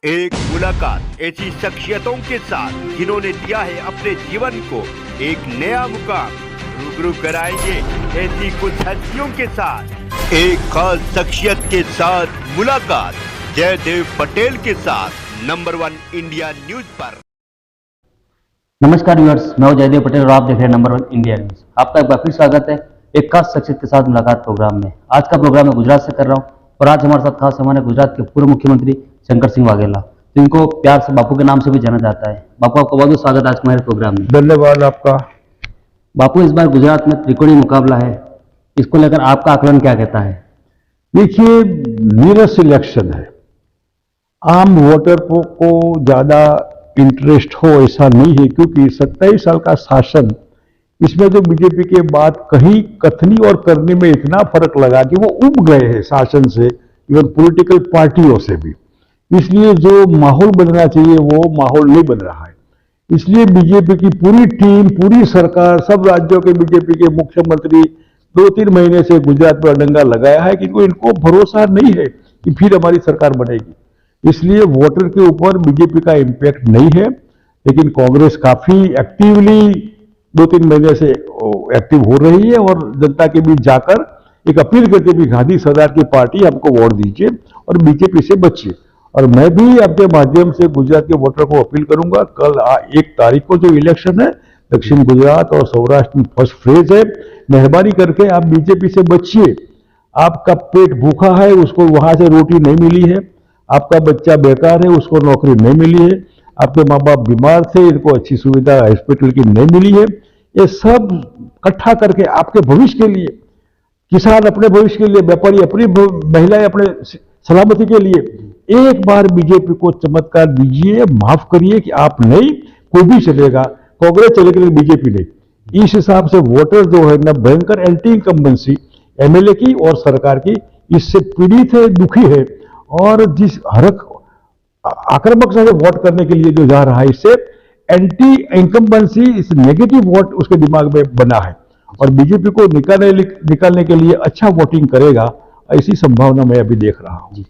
एक मुलाकात ऐसी शख्सियतों के साथ जिन्होंने दिया है अपने जीवन को एक नया मुकाम। रूबरू कराएंगे ऐसी कुछ हस्तियों के साथ एक खास शख्सियत के साथ मुलाकात जयदेव पटेल के साथ नंबर 1 इंडिया न्यूज पर। नमस्कार व्यूअर्स, मैं हूं जयदेव पटेल और आप देख रहे हैं नंबर 1 इंडिया न्यूज। आपका एक बार फिर स्वागत है एक खास शख्सियत के साथ मुलाकात प्रोग्राम में। आज का प्रोग्राम मैं गुजरात से कर रहा हूं और आज हमारे साथ खास हमारे गुजरात के पूर्व मुख्यमंत्री शंकर सिंह वाघेला, जिनको प्यार से बापू के नाम से भी जाना जाता है। बापू, आपका बहुत बहुत स्वागत आज हमारे प्रोग्राम में। धन्यवाद आपका। बापू, इस बार गुजरात में त्रिकोणीय मुकाबला है, इसको लेकर आपका आकलन क्या कहता है? देखिए, नीरस इलेक्शन है। आम वोटर को ज्यादा इंटरेस्ट हो ऐसा नहीं है, क्योंकि 27 साल का शासन, इसमें जो बीजेपी के बाद कहीं कथनी और करने में इतना फर्क लगा कि वो उब गए हैं शासन से, इवन पॉलिटिकल पार्टियों से भी। इसलिए जो माहौल बनना चाहिए वो माहौल नहीं बन रहा है। इसलिए बीजेपी की पूरी टीम, पूरी सरकार, सब राज्यों के बीजेपी के मुख्यमंत्री 2-3 महीने से गुजरात में अडंगा लगाया है कि इनको भरोसा नहीं है कि फिर हमारी सरकार बनेगी। इसलिए वोटर के ऊपर बीजेपी का इम्पैक्ट नहीं है, लेकिन कांग्रेस काफी एक्टिवली 2-3 महीने से एक्टिव हो रही है और जनता के बीच जाकर एक अपील करती भी गांधी सरदार की पार्टी, हमको वोट दीजिए और बीजेपी से बचिए। और मैं भी आपके माध्यम से गुजरात के वोटर को अपील करूंगा, कल 1 तारीख को जो इलेक्शन है दक्षिण गुजरात और सौराष्ट्र में फर्स्ट फेज है, मेहरबानी करके आप बीजेपी से बचिए। आपका पेट भूखा है, उसको वहां से रोटी नहीं मिली है, आपका बच्चा बेकार है, उसको नौकरी नहीं मिली है, आपके माँ बाप बीमार थे, इनको अच्छी सुविधा हॉस्पिटल की नहीं मिली है। ये सब इकट्ठा करके आपके भविष्य के लिए, किसान अपने भविष्य के लिए, व्यापारी अपनी, महिलाएं अपने सलामती के लिए एक बार बीजेपी को चमत्कार दीजिए, माफ करिए कि आप नहीं, कोई भी चलेगा, कांग्रेस चलेगी लेकिन बीजेपी नहीं। इस हिसाब से वोटर जो है ना, भयंकर एंटी इनकम्बेंसी एमएलए की और सरकार की, इससे पीड़ित है, दुखी है। और जिस हरक आक्रामक से वोट करने के लिए जो जा रहा है, इससे एंटी इनकम्बेंसी, इस नेगेटिव वोट उसके दिमाग में बना है और बीजेपी को निकालने के लिए अच्छा वोटिंग करेगा, ऐसी संभावना मैं अभी देख रहा हूं।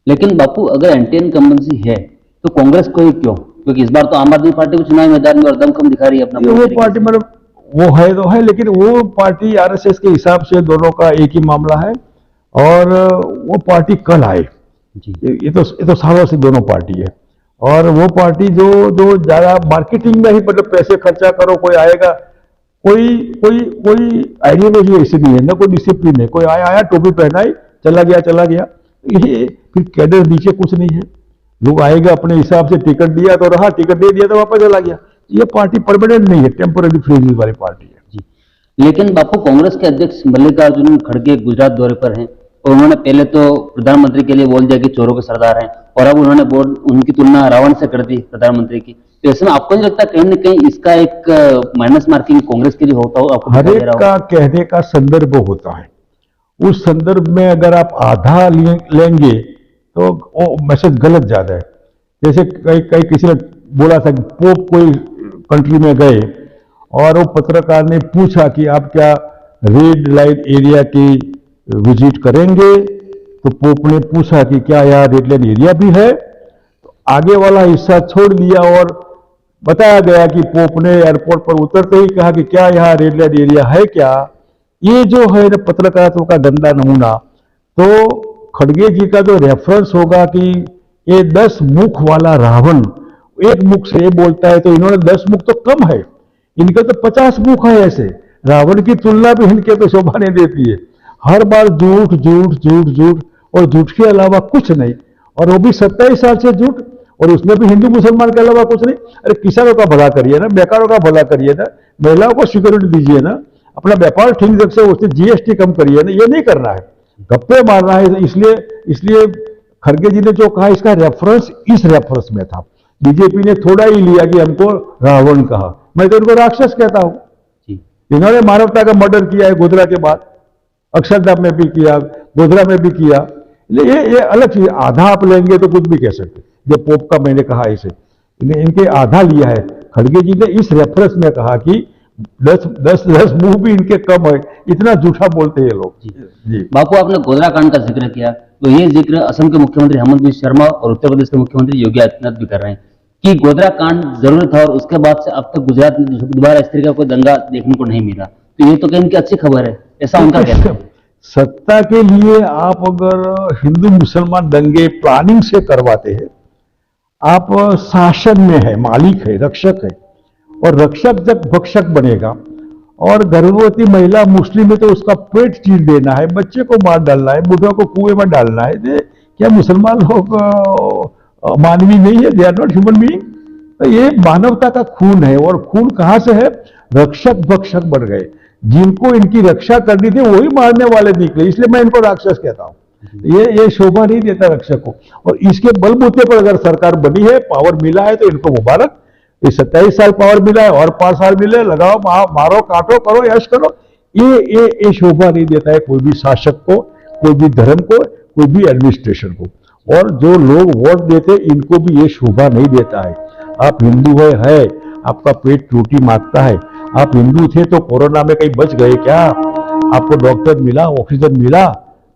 लेकिन बापू, अगर एंटी इनकम्बेंसी है तो कांग्रेस को ही क्यों? क्योंकि इस बार तो आम आदमी पार्टी को चुनावी मैदान में और दमखम दिखा रही है अपना। वो पार्टी मतलब वो है तो है, लेकिन वो पार्टी आरएसएस के हिसाब से दोनों का एक ही मामला है और वो पार्टी कल आए। ये तो सालों से दोनों पार्टी है और वो पार्टी जो ज्यादा मार्केटिंग में ही, मतलब पैसे खर्चा करो, कोई आएगा, कोई आइडियोलॉजी ऐसी नहीं है, ना कोई डिसिप्लिन है, कोई आया टोपी पहनाई चला गया। ये फिर कैडर नीचे कुछ नहीं है, लोग आएगा अपने हिसाब से, टिकट दिया तो रहा, टिकट नहीं दिया तो वापस चला गया। ये पार्टी परमानेंट नहीं है, टेम्पोररी फ्रीज वाली पार्टी है जी। लेकिन बापू, कांग्रेस के अध्यक्ष मल्लिकार्जुन खड़गे गुजरात दौरे पर हैं और उन्होंने पहले तो प्रधानमंत्री के लिए बोल दिया कि चोरों के सरदार हैं, और अब उन्होंने उनकी तुलना रावण से कर दी प्रधानमंत्री की। तो ऐसे में आपको नहीं लगता कहीं न कहीं इसका एक माइनस मार्किंग कांग्रेस के लिए होता हो? आपको हर एक का कहने का संदर्भ होता है, उस संदर्भ में अगर आप आधा लेंगे तो वो मैसेज गलत ज्यादा है। जैसे कई किसी ने बोला था कि पोप कोई कंट्री में गए और वो पत्रकार ने पूछा कि आप क्या रेड लाइट एरिया की विजिट करेंगे, तो पोप ने पूछा कि क्या यहाँ रेड लाइट एरिया भी है, तो आगे वाला हिस्सा छोड़ दिया और बताया गया कि पोप ने एयरपोर्ट पर उतरते ही कहा कि क्या यहाँ रेड लाइट एरिया है क्या। ये जो है पत्रकारिता का गंदा नमूना। तो खड़गे जी का जो रेफरेंस होगा कि ये 10 मुख वाला रावण एक मुख से ये बोलता है, तो इन्होंने 10 मुख तो कम है, इनके तो 50 मुख है। ऐसे रावण की तुलना भी इनके तो शोभा नहीं देती है। हर बार झूठ झूठ झूठ झूठ और झूठ के अलावा कुछ नहीं, और वो भी 27 साल से झूठ, और उसमें भी हिंदू मुसलमान के अलावा कुछ नहीं। अरे किसानों का भला करिए ना, बेकारों का भला करिए ना, महिलाओं को सिक्योरिटी दीजिए ना, अपना व्यापार ठीक ढंग से, उससे जीएसटी कम करिए ना। ये नहीं करना है, गप्पे मारना है। इसलिए खड़गे जी ने जो कहा, इसका रेफरेंस इस रेफरेंस में था। बीजेपी ने थोड़ा ही लिया कि हमको रावण कहा, मैं तो इनको राक्षस कहता हूं। इन्होंने मानवता का मर्डर किया है गोधरा के बाद, अक्षरधाम में भी किया, गोधरा में भी किया। ये अलग चीज। आधा आप लेंगे तो कुछ भी कह सकते, जो पोप का मैंने कहा इसे, इनके आधा लिया है। खड़गे जी ने इस रेफरेंस में कहा कि 10 मुंह भी इनके कम है, इतना झूठा बोलते हैं लोग। जी बापू, आपने गोधरा कांड का जिक्र किया, तो ये जिक्र असम के मुख्यमंत्री हेमंत बिस्वा शर्मा और उत्तर प्रदेश के मुख्यमंत्री योगी आदित्यनाथ भी कर रहे हैं कि गोधरा कांड जरूर था और उसके बाद से अब तक गुजरात में दोबारा इस तरह का कोई दंगा देखने को नहीं मिला। तो ये तो कहीं की अच्छी खबर है, ऐसा उनका कहना है। सत्ता के लिए आप अगर हिंदू मुसलमान दंगे प्लानिंग से करवाते हैं, आप शासन में है, मालिक है, रक्षक है, और रक्षक जब भक्षक बनेगा और गर्भवती महिला मुस्लिम है तो उसका पेट चीर देना है, बच्चे को मार डालना है, बूढ़ों को कुएं में डालना है, क्या मुसलमान लोग मानवीय नहीं है? They are not human being. तो ये मानवता का खून है, और खून कहां से है? रक्षक भक्षक बन गए। जिनको इनकी रक्षा करनी थी वही मारने वाले निकले, इसलिए मैं इनको राक्षस कहता हूं। ये शोभा नहीं देता रक्षक को। और इसके बलबूते पर अगर सरकार बनी है, पावर मिला है, तो इनको मुबारक। ये 27 साल पावर मिला है और 5 साल मिले, लगाओ, मारो, काटो, करो, यश करो। ये शोभा नहीं देता है कोई भी शासक को, कोई भी धर्म को, कोई भी एडमिनिस्ट्रेशन को। और जो लोग वोट देते इनको भी ये शोभा नहीं देता है। आप हिंदू है, आपका पेट रोटी मांगता है। आप हिंदू थे तो कोरोना में कहीं बच गए क्या? आपको डॉक्टर मिला, ऑक्सीजन मिला?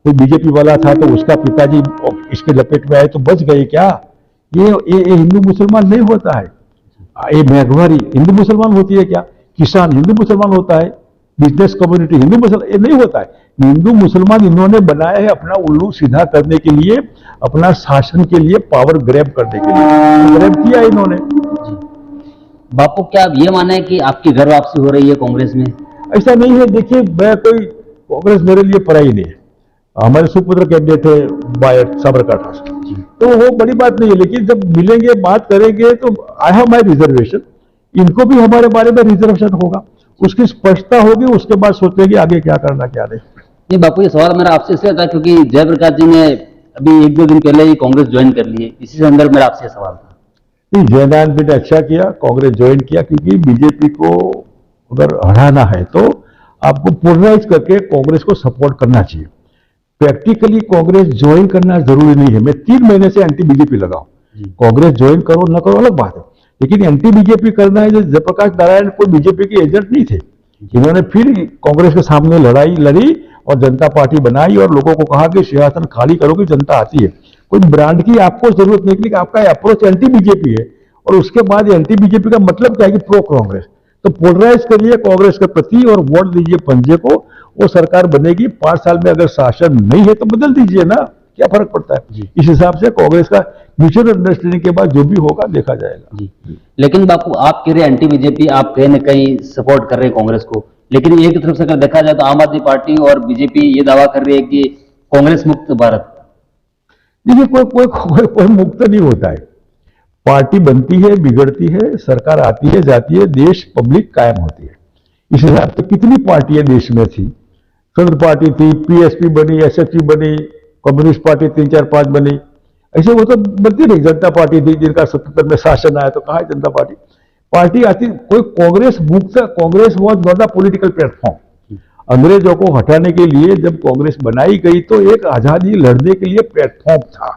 कोई बीजेपी वाला था तो उसका पिताजी इसके लपेट में आए तो बच गए क्या? ये हिंदू मुसलमान नहीं होता है। ये महंगाई हिंदू मुसलमान होती है क्या? किसान हिंदू मुसलमान होता है? बिजनेस कम्युनिटी हिंदू मुसलमान? ये नहीं होता है। हिंदू मुसलमान इन्होंने बनाया है अपना उल्लू सीधा करने के लिए, अपना शासन के लिए, पावर ग्रैब करने के लिए ग्रैब किया इन्होंने। बापू, क्या आप ये माने कि आपकी घर वापसी हो रही है कांग्रेस में? ऐसा नहीं है। देखिए, मैं कोई कांग्रेस मेरे लिए पराई नहीं है। हमारे सुपुत्र कैंडिडेट है बायर साबरकांठा से, तो वो बड़ी बात नहीं है। लेकिन जब मिलेंगे, बात करेंगे, तो आई हैव माई रिजर्वेशन, इनको भी हमारे बारे में रिजर्वेशन होगा, उसकी स्पष्टता होगी, उसके बाद सोचेंगे आगे क्या करना क्या नहीं। बापू, ये सवाल मेरा आपसे इसलिए था क्योंकि जयप्रकाश जी ने अभी 1-2 दिन पहले ही कांग्रेस ज्वाइन कर ली है, इसी संदर्भ मेरा आपसे सवाल था। नहीं, जयनारायण जी ने अच्छा किया, कांग्रेस ज्वाइन किया, क्योंकि बीजेपी को अगर हराना है तो आपको पोलराइज करके कांग्रेस को सपोर्ट करना चाहिए। प्रैक्टिकली कांग्रेस ज्वाइन करना जरूरी नहीं है। मैं 3 महीने से एंटी बीजेपी लगाऊं, कांग्रेस ज्वाइन करो न करो अलग बात है, लेकिन एंटी बीजेपी करना है। जयप्रकाश नारायण कोई बीजेपी के एजेंट नहीं थे, इन्होंने फिर कांग्रेस के सामने लड़ाई लड़ी और जनता पार्टी बनाई और लोगों को कहा कि सिंहासन खाली करोगे, जनता आती है। कोई ब्रांड की आपको जरूरत नहीं, कि आपका अप्रोच एंटी बीजेपी है, और उसके बाद एंटी बीजेपी का मतलब क्या है कि प्रो कांग्रेस। तो पोलराइज करिए कांग्रेस के प्रति और वोट दीजिए पंजे को, वो सरकार बनेगी। 5 साल में अगर शासन नहीं है तो बदल दीजिए ना, क्या फर्क पड़ता है? इस हिसाब से कांग्रेस का म्यूचुअल अंडरस्टैंडिंग के बाद जो भी होगा देखा जाएगा। लेकिन बापू, आप कह रहे एंटी बीजेपी, आप कहीं न कहीं सपोर्ट कर रहे हैं कांग्रेस को, लेकिन एक तरफ से अगर देखा जाए तो आम आदमी पार्टी और बीजेपी ये दावा कर रही है कि कांग्रेस मुक्त भारत। देखिए, कोई मुक्त नहीं होता है। पार्टी बनती है, बिगड़ती है, सरकार आती है, जाती है, देश पब्लिक कायम होती है। इस हिसाब से कितनी पार्टियां देश में थी? स्वतंत्र पार्टी थी, पीएसपी बनी, एसएसपी बनी, कम्युनिस्ट पार्टी 3-4-5 बनी, ऐसे वो तो बनती रही। जनता पार्टी थी जिनका 77 में शासन आया, तो कहा है जनता पार्टी आती। कोई कांग्रेस मुक्त, Congress was not a political platform. अंग्रेजों को हटाने के लिए जब कांग्रेस बनाई गई तो एक आजादी लड़ने के लिए प्लेटफॉर्म था।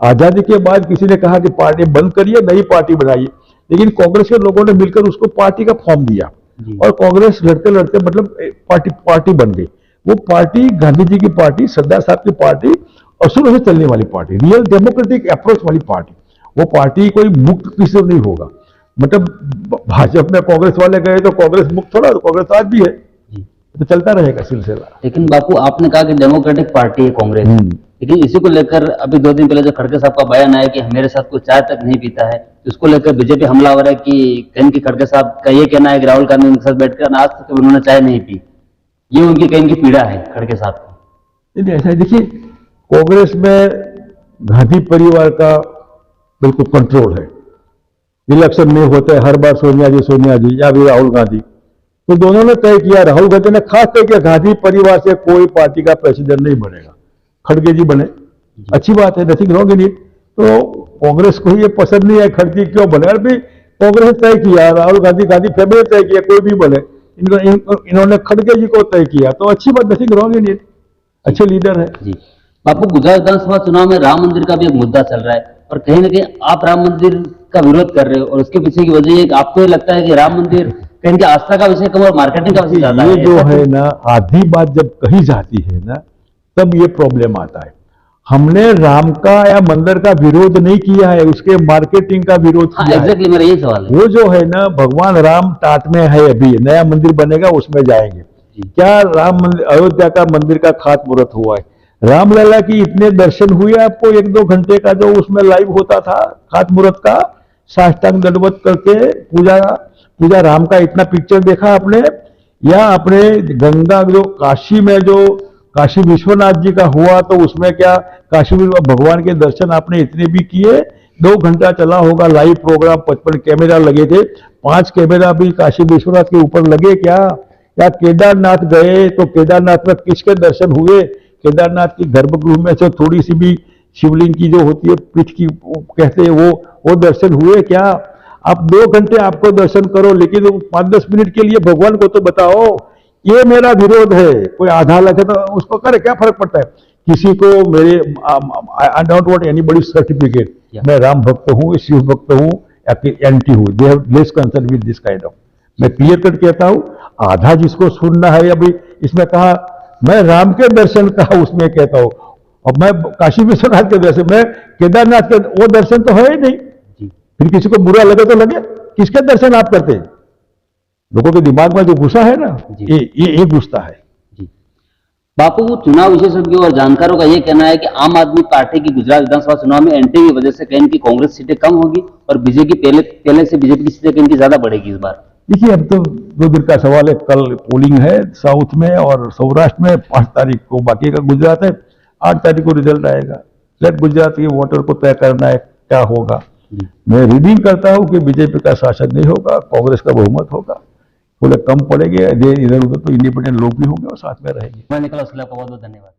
आजादी के बाद किसी ने कहा कि पार्टी बंद करिए, नई पार्टी बनाइए, लेकिन कांग्रेस के लोगों ने मिलकर उसको पार्टी का फॉर्म दिया और कांग्रेस लड़ते लड़ते मतलब पार्टी बन गई। वो पार्टी गांधी जी की पार्टी, सरदार साहब की पार्टी, असूलों से चलने वाली पार्टी, रियल डेमोक्रेटिक अप्रोच वाली पार्टी। वो पार्टी कोई मुक्त किसी से नहीं होगा। मतलब भाजपा में कांग्रेस वाले गए तो कांग्रेस मुक्त थोड़ा, तो कांग्रेस आज भी है, तो चलता रहेगा सिलसिला। लेकिन बापू, आपने कहा कि डेमोक्रेटिक पार्टी है कांग्रेस, लेकिन इसी को लेकर अभी 2 दिन पहले जो खड़गे साहब का बयान आया कि मेरे साथ कोई चाय तक नहीं पीता है, उसको लेकर बीजेपी हमलावर है कि कहीं की खड़गे साहब का ये कहना है कि राहुल गांधी उनके साथ बैठकर आज तक उन्होंने चाय नहीं पी। ये उनकी कहीं की पीड़ा है खड़गे साहब की। ऐसा है, देखिए, कांग्रेस में गांधी परिवार का बिल्कुल कंट्रोल है। इलेक्शन में होता है हर बार सोनिया जी या भी राहुल गांधी, तो दोनों ने तय किया, राहुल गांधी ने खास तय किया गांधी परिवार से कोई पार्टी का प्रेसिडेंट नहीं बनेगा, खड़गे जी बने। अच्छी बात है, नथिंग रॉन्ग इन इट। तो कांग्रेस को ये पसंद नहीं है खड़गे क्यों बने, और भी कांग्रेस ने तय किया, राहुल गांधी फैमिली ने तय किया कोई भी बने, इन्होंने खड़गे जी को तय किया, तो अच्छी बात, नथिंग रॉन्ग इन इट, अच्छे लीडर है जी। आपको गुजरात विधानसभा चुनाव में राम मंदिर का भी एक मुद्दा चल रहा है और कहीं ना कहीं आप राम मंदिर का विरोध कर रहे हो, और उसके पीछे की वजह ये आपको ये लगता है कि राम मंदिर कहीं की आस्था का विषय कम और मार्केटिंग का विषय ज्यादा है। ये जो है ना, आधी बात जब कही जाती है ना, तब ये प्रॉब्लम आता है। हमने राम का या मंदिर का विरोध नहीं किया है, उसके मार्केटिंग का विरोध हाँ, किया है। एग्जैक्टली मेरा यही सवाल है। वो जो है ना, भगवान राम टाट में है, अभी नया मंदिर बनेगा उसमें जाएंगे। क्या राम मंदिर, अयोध्या का मंदिर का खातमुहूर्त हुआ है? रामलला की इतने दर्शन हुए आपको 1-2 घंटे का जो उसमें लाइव होता था खातमुहूर्त का, साष्टांग दंडवत करके पूजा राम का इतना पिक्चर देखा आपने? या अपने गंगा जो काशी में जो काशी विश्वनाथ जी का हुआ, तो उसमें क्या काशी भगवान के दर्शन आपने इतने भी किए? 2 घंटा चला होगा लाइव प्रोग्राम, 55 कैमरा लगे थे, 5 कैमरा भी काशी विश्वनाथ के ऊपर लगे क्या? या केदारनाथ गए तो केदारनाथ में किसके दर्शन हुए? केदारनाथ की गर्भगृह में से थोड़ी सी भी शिवलिंग की जो होती है पीठ की कहते हैं, वो दर्शन हुए क्या? आप 2 घंटे आपको दर्शन करो, लेकिन 5-10 मिनट के लिए भगवान को तो बताओ। ये मेरा विरोध है। कोई आधा लगे तो उसको करे, क्या फर्क पड़ता है? किसी को मेरे I don't want anybody certificate, मैं राम भक्त हूँ, शिव भक्त हूँ या एंटी हूँ, they have less concern with this kind of. मैं क्लियर कट कहता हूँ, आधा जिसको सुनना है, अभी इसमें कहा मैं राम के दर्शन का उसमें कहता हूँ, और मैं काशी विश्वनाथ के दर्शन, मैं केदारनाथ के, वो दर्शन तो है ही नहीं। फिर किसी को बुरा लगे तो लगे, किसके दर्शन आप करते? लोगों के दिमाग में जो गुस्सा है ना, ये गुस्सा है। बापू, चुनाव विशेषज्ञों और जानकारों का यह कहना है कि आम आदमी पार्टी की गुजरात विधानसभा चुनाव में एंटी की वजह से कहीं की कांग्रेस सीटें कम होगी और बीजेपी पहले से बीजेपी की सीटें कहीं की ज्यादा बढ़ेगी इस बार। देखिए, अब तो 2 दिन का सवाल है, कल पोलिंग है साउथ में और सौराष्ट्र में, 5 तारीख को बाकी का गुजरात है, 8 तारीख को रिजल्ट आएगा। लेट गुजरात के वोटर को तय करना है क्या होगा। मैं रीडिंग करता हूं कि बीजेपी का शासन नहीं होगा, कांग्रेस का बहुमत होगा, थोड़े कम पड़ेंगे, इधर उधर तो इंडिपेंडेंट लोग भी होंगे और साथ में रहेंगे। मैं निकला, बहुत बहुत धन्यवाद।